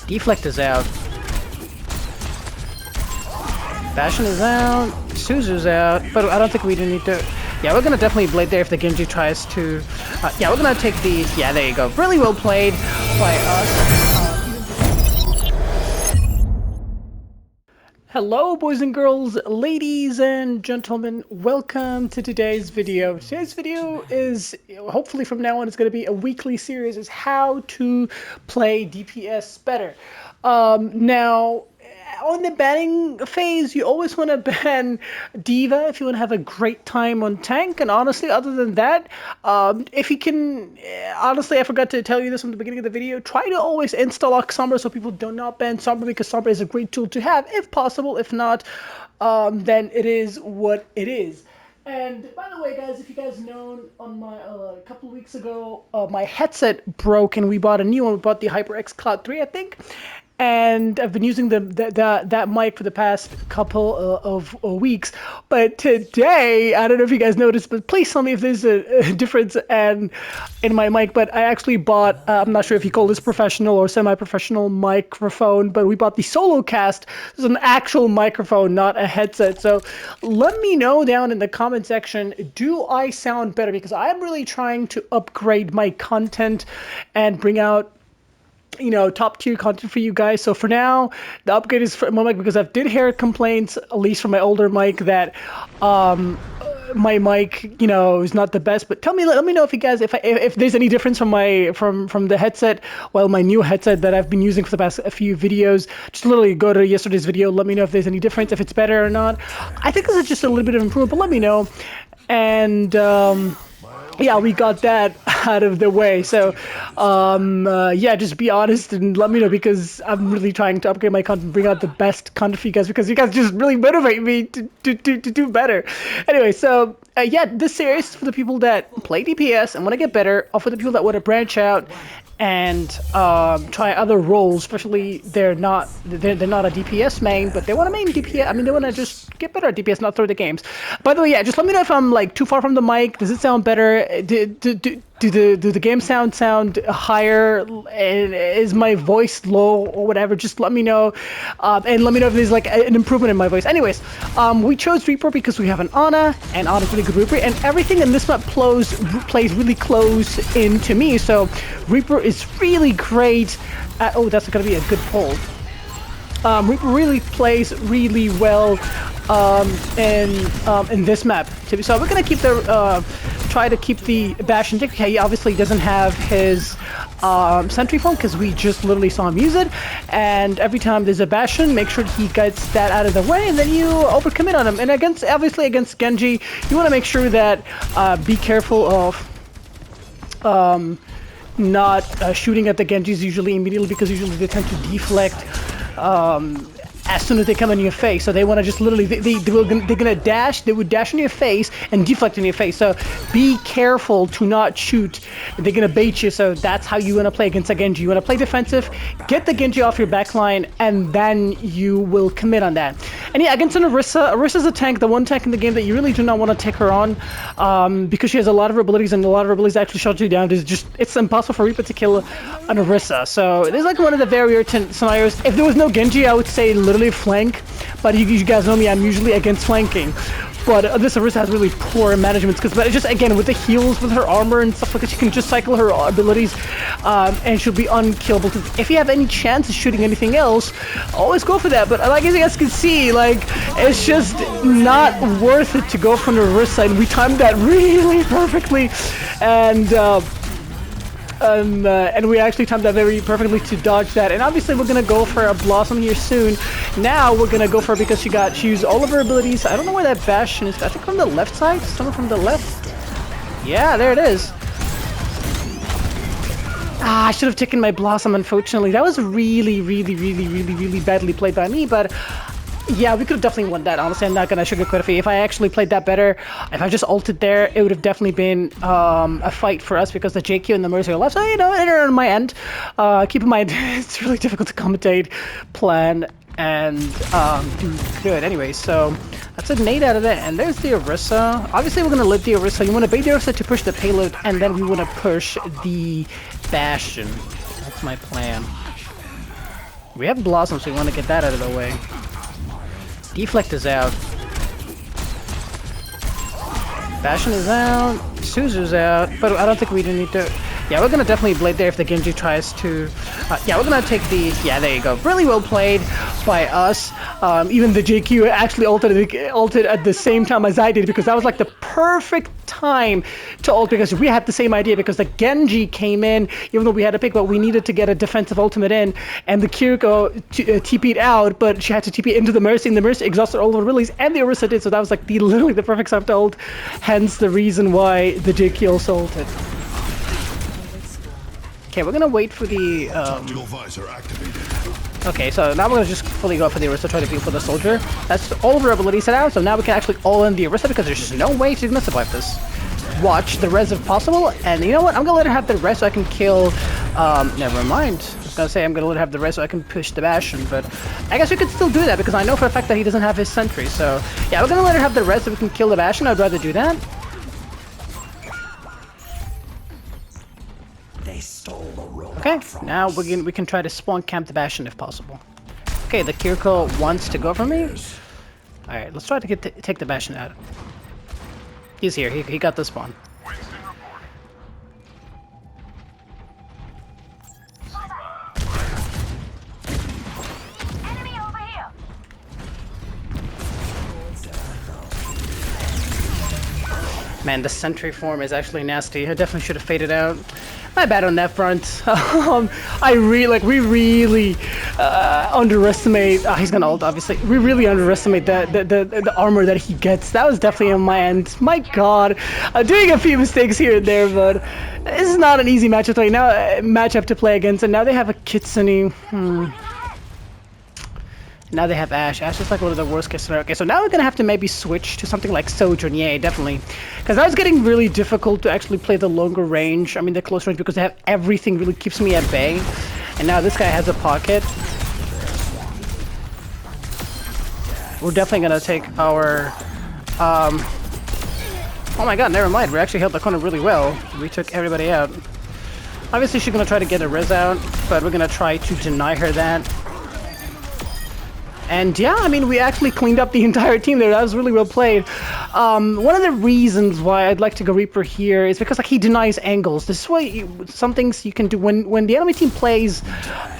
Deflect is out. Bastion is out. Suzu's out. But I don't think we need to... Yeah, we're gonna definitely blade there if the Genji tries to... yeah, we're gonna take these. Yeah, there you go. Really well played by us. Hello, boys and girls, ladies and gentlemen. Welcome to today's video. Today's video is, hopefully from now on, it's going to be a weekly series, is how to play DPS better. Now, on the banning phase, you always want to ban Diva if you want to have a great time on tank. And honestly, other than that, if you can, honestly, I forgot to tell you this from the beginning of the video, try to always install Sombra so people do not ban Sombra, because Sombra is a great tool to have if possible. If not, then it is what it is. And by the way, guys, if you guys know, on my a couple of weeks ago, my headset broke and we bought a new one. We bought the HyperX Cloud 3, I think. And I've been using that mic for the past couple of weeks. But today, I don't know if you guys noticed, but please tell me if there's a difference in my mic. But I actually bought, I'm not sure if you call this professional or semi-professional microphone, but we bought the SoloCast. This is an actual microphone, not a headset. So let me know down in the comment section, do I sound better? Because I'm really trying to upgrade my content and bring out, you know, top tier content for you guys. So for now, the upgrade is for my mic, because I've did hear complaints, at least from my older mic, that my mic, you know, is not the best. But let me know if you guys, if there's any difference from the headset, well, my new headset that I've been using for the past few videos. Just literally go to yesterday's video, let me know if there's any difference, if it's better or not. I think this is just a little bit of improvement, but let me know. And yeah, we got that out of the way. So, yeah, just be honest and let me know, because I'm really trying to upgrade my content, bring out the best content for you guys, because you guys just really motivate me to do better. Anyway, so, yeah, this series is for the people that play DPS and want to get better, or for the people that want to branch out and try other roles, especially they're not a DPS main, but they want to main DPS. I mean, they want to just get better at DPS, not through the games. By the way, yeah, just let me know if I'm like too far from the mic. Does it sound better? Do the game sound higher? And is my voice low or whatever? Just let me know, and let me know if there's like an improvement in my voice. Anyways, we chose Reaper because we have an Ana, and Ana's really good Reaper, and everything in this map plays really close into me. So Reaper is really great at, oh, that's gonna be a good pull. Reaper really plays really well in this map. So we're gonna keep the try to keep the Bastion tick. Okay, he obviously doesn't have his sentry phone, because we just literally saw him use it. And every time there's a Bastion, make sure he gets that out of the way, and then you overcommit on him. And obviously against Genji, you want to make sure that be careful of not shooting at the Genjis usually immediately, because usually they tend to deflect as soon as they come in your face. So they want to just literally, they're gonna dash, they would dash in your face and deflect in your face. So be careful to not shoot. They're gonna bait you. So that's how you want to play against a Genji. You want to play defensive, get the Genji off your backline, and then you will commit on that. And yeah, against an Orisa's a tank, the one tank in the game that you really do not want to take her on, because she has a lot of her abilities, and a lot of her abilities actually shut you down. It's impossible for Reaper to kill an Orisa. So it is like one of the very irritant scenarios. If there was no Genji, I would say literally flank, but you guys know me, I'm usually against flanking. But this Orisa has really poor management skills. But just again, with the heals, with her armor and stuff like that, she can just cycle her abilities, and she'll be unkillable. If you have any chance of shooting anything else, always go for that. But like as you guys can see, like, it's just not worth it to go for an Orisa, and we timed that really perfectly, and we actually timed that very perfectly to dodge that. And obviously we're gonna go for a Blossom here soon. Now we're gonna go for her because she used all of her abilities. I don't know where that Bastion is. I think from the left side? Someone from the left? Yeah, there it is. Ah, I should have taken my Blossom, unfortunately. That was really badly played by me, but yeah, we could have definitely won that. Honestly, I'm not gonna sugarcoat it for you. If I actually played that better, if I just ulted there, it would have definitely been a fight for us, because the JQ and the Mercy are left. So, you know, they're on my end. Keep in mind, it's really difficult to commentate, plan, and do good. Anyway, so that's a nade out of that. And there's the Orisa. Obviously, we're gonna live the Orisa. You want to bait the Orisa to push the payload, and then we want to push the Bastion. That's my plan. We have Blossom, so we want to get that out of the way. Deflect is out. Bastion is out. Suzu's out. But I don't think we need to... Yeah, we're going to definitely blade there if the Genji tries to... yeah, we're going to take the... Yeah, there you go. Really well played by us. Even the JQ actually ulted at the same time as I did, because that was like the perfect time to ult, because we had the same idea, because the Genji came in, even though we had a pick, but we needed to get a defensive ultimate in, and the Kiriko TP'd out, but she had to TP into the Mercy, and the Mercy exhausted all of the release, and the Orisa did, so that was like literally the perfect time to ult, hence the reason why the JQ also ulted. Okay, we're gonna wait for the okay, so now we're gonna just fully go for the Orisa, try to beat for the soldier. That's all of our abilities set out, so now we can actually all in the Orisa, because there's just no way she's gonna survive this. Watch the res if possible, and you know what? I'm gonna let her have the res so I can kill. Never mind. I was gonna say I'm gonna let her have the res so I can push the Bastion, but I guess we could still do that because I know for a fact that he doesn't have his sentry. So yeah, we're gonna let her have the res so we can kill the Bastion. I'd rather do that. Okay, now we can try to spawn camp the Bastion if possible. Okay, the Kiriko wants to go for me. Alright, let's try to take the Bastion out. He's here, he got the spawn. Enemy over here. Man, the sentry form is actually nasty. I definitely should have faded out. My bad on that front. We really underestimate. He's gonna ult, obviously. We really underestimate the armor that he gets. That was definitely on my end. My God, doing a few mistakes here and there, but this is not an easy matchup to play against. And now they have a Kitsune. Now they have Ashe. Ashe is like one of the worst case scenarios. Okay, so now we're gonna have to maybe switch to something like Sojourn. Yeah, definitely. Because that was getting really difficult to actually play the longer range. I mean, the close range, because they have everything really keeps me at bay. And now this guy has a pocket. We're definitely gonna take our... Oh my God, never mind. We actually held the corner really well. We took everybody out. Obviously, she's gonna try to get a res out, but we're gonna try to deny her that. And yeah, I mean, we actually cleaned up the entire team there. That was really well played. One of the reasons why I'd like to go Reaper here is because like he denies angles. This way, some things you can do when the enemy team plays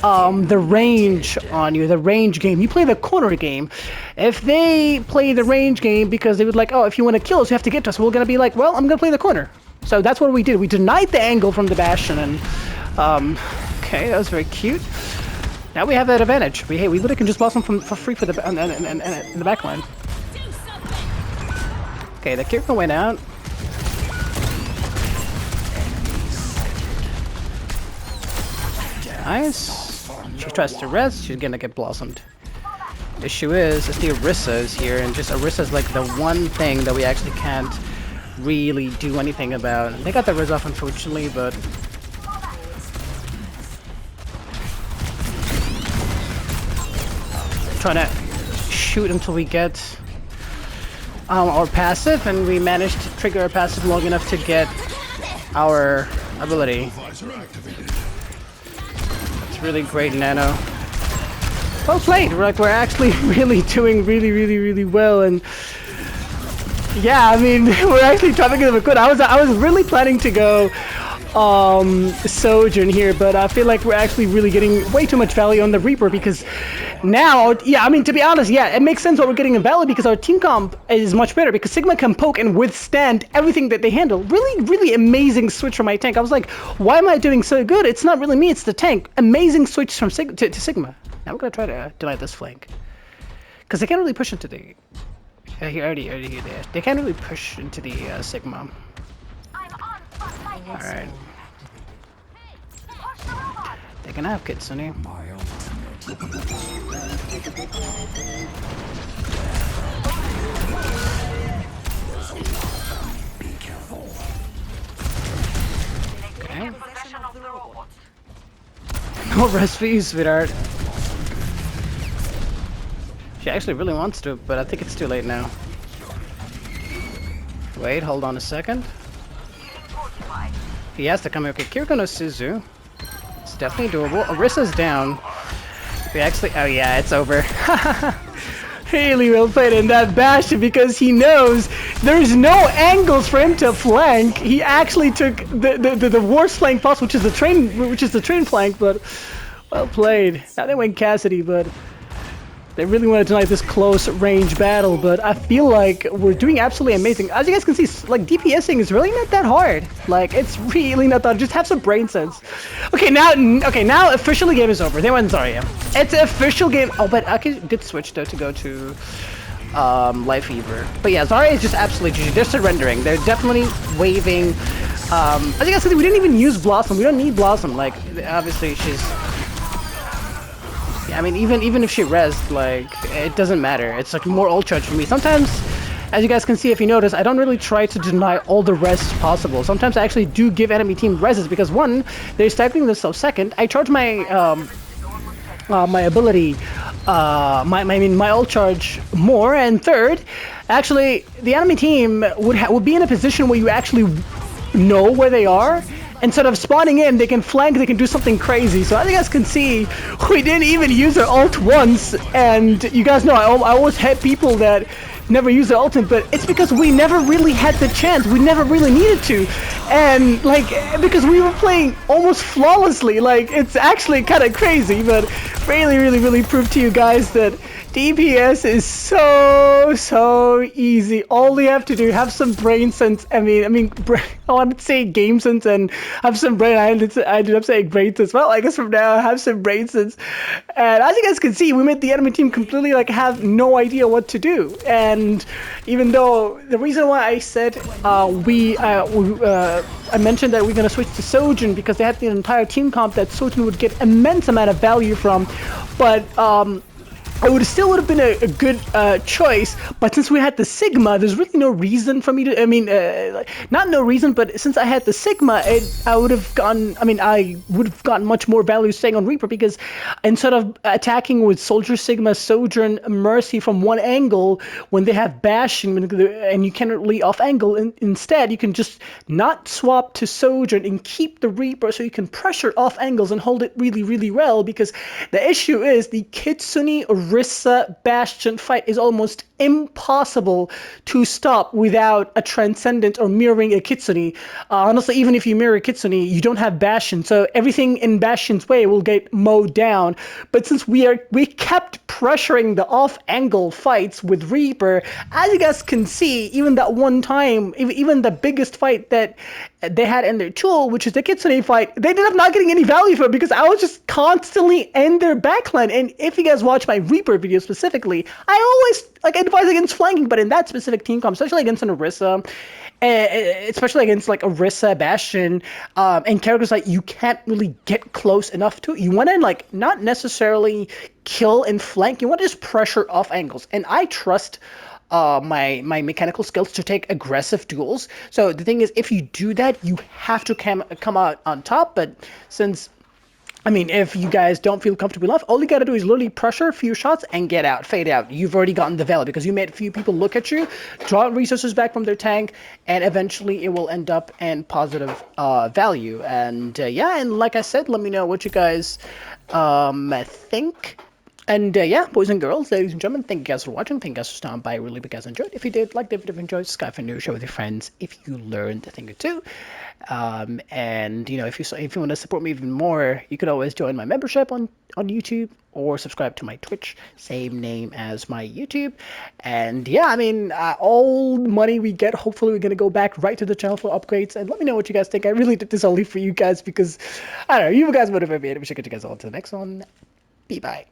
the range on you, the range game. You play the corner game. If they play the range game because they would like, oh, if you want to kill us, you have to get to us. We're gonna be like, well, I'm gonna play the corner. So that's what we did. We denied the angle from the Bastion, and okay, that was very cute. Now we have that advantage. We literally can just blossom for free for the in the back line. Okay, the Kiriko went out. Nice. She tries to rest. She's gonna get blossomed. The issue is the Orisa is here, and just Orisa is like the one thing that we actually can't really do anything about. They got the res off, unfortunately, but. Trying to shoot until we get our passive, and we managed to trigger our passive long enough to get our ability. It's really great, Nano. Well played. We're actually really doing really well, and yeah, I mean, we're actually trying to get a good. I was really planning to go Sojourn here, but I feel like we're actually really getting way too much value on the Reaper, because now, yeah, I mean, to be honest, yeah, it makes sense what we're getting in value, because our team comp is much better, because Sigma can poke and withstand everything that they handle. Really amazing switch from my tank. I was like, why am I doing so good? It's not really me, it's the tank. Amazing switch from to Sigma. Now we're gonna try to deny this flank, because they can't really push into the already there. They can't really push into the Sigma. Alright. They can have Kitsune. Okay. No rest for you, sweetheart. She actually really wants to, but I think it's too late now. Wait, hold on a second. He has to come here. Okay, Kiriko no Suzu. It's definitely doable. Orisa's down. We actually, oh yeah, it's over. Really well played in that Bastion because he knows there's no angles for him to flank. He actually took the worst flank possible, which is the train flank, but well played. Now they went Cassidy, but they really wanted to like this close range battle, but I feel like we're doing absolutely amazing. As you guys can see, like DPSing is really not that hard. Like it's really not that hard. Just have some brain sense. Okay, now officially game is over. They went Zarya. It's an official game. Oh, but I did switch though to go to Life Fever. But yeah, Zarya is just absolutely GG. They're surrendering. They're definitely waving. As you guys can see, we didn't even use Blossom. We don't need Blossom. Like obviously she's. I mean, even if she rests, like, it doesn't matter. It's like more ult charge for me. Sometimes, as you guys can see, if you notice, I don't really try to deny all the rests possible. Sometimes I actually do give enemy team rests because one, they're sniping themselves. Second, I charge my my ability, my ult charge more. And third, actually, the enemy team would be in a position where you actually know where they are. Instead of spawning in, they can flank, they can do something crazy. So as you guys can see, we didn't even use our ult once. And you guys know, I always had people that never use their ultimate, but it's because we never really had the chance. We never really needed to. And like, because we were playing almost flawlessly, like it's actually kind of crazy, but really proved to you guys that DPS is so easy. All you have to do, have some brain sense. I wanted to say game sense and have some brain. I ended up saying brain sense. Well, I guess from now have some brain sense. And as you guys can see, we made the enemy team completely like have no idea what to do. And even though the reason why I said I mentioned that we're gonna switch to Sojourn because they had the entire team comp that Sojourn would get immense amount of value from, but it still would have been a good choice, but since we had the Sigma, there's really no reason for me to, not no reason, but since I had the Sigma, I would have gotten much more value staying on Reaper, because instead of attacking with Soldier, Sigma, Sojourn, Mercy from one angle, when they have Bastion, and you cannot really off angle, instead you can just not swap to Sojourn and keep the Reaper so you can pressure off angles and hold it really well, because the issue is the Kitsune Orisa Bastion fight is almost impossible to stop without a Transcendent or mirroring a Kitsune. Honestly, even if you mirror a Kitsune, you don't have Bastion, so everything in Bastion's way will get mowed down. But since we kept pressuring the off-angle fights with Reaper, as you guys can see, even that one time, even the biggest fight that they had in their tool, which is the Kitsune fight, they ended up not getting any value for it because I was just constantly in their backline. And if you guys watch my Reaper video specifically, I always advise against flanking, but in that specific team comp, especially against an Orisa, especially against like Orisa, Bastion, and characters like you can't really get close enough to, you want to not necessarily kill and flank, you want to just pressure off angles. And I trust my mechanical skills to take aggressive duels. So the thing is, if you do that, you have to come out on top. But since, if you guys don't feel comfortable enough, all you gotta do is literally pressure a few shots and get out, fade out. You've already gotten the value because you made a few people look at you, draw resources back from their tank, and eventually it will end up in positive value. And yeah, and like I said, let me know what you guys think. And yeah, boys and girls, ladies and gentlemen, thank you guys for watching. Thank you guys for stopping by. I really hope you guys enjoyed. If you did, like the video, enjoyed, subscribe for new, share with your friends if you learned a thing or two. And if you want to support me even more, you could always join my membership on YouTube or subscribe to my Twitch, same name as my YouTube. And yeah, all money we get, hopefully we're gonna go back right to the channel for upgrades. And let me know what you guys think. I really did this only for you guys because I don't know, you guys motivate me. I wish I could get you guys all to the next one. Bye.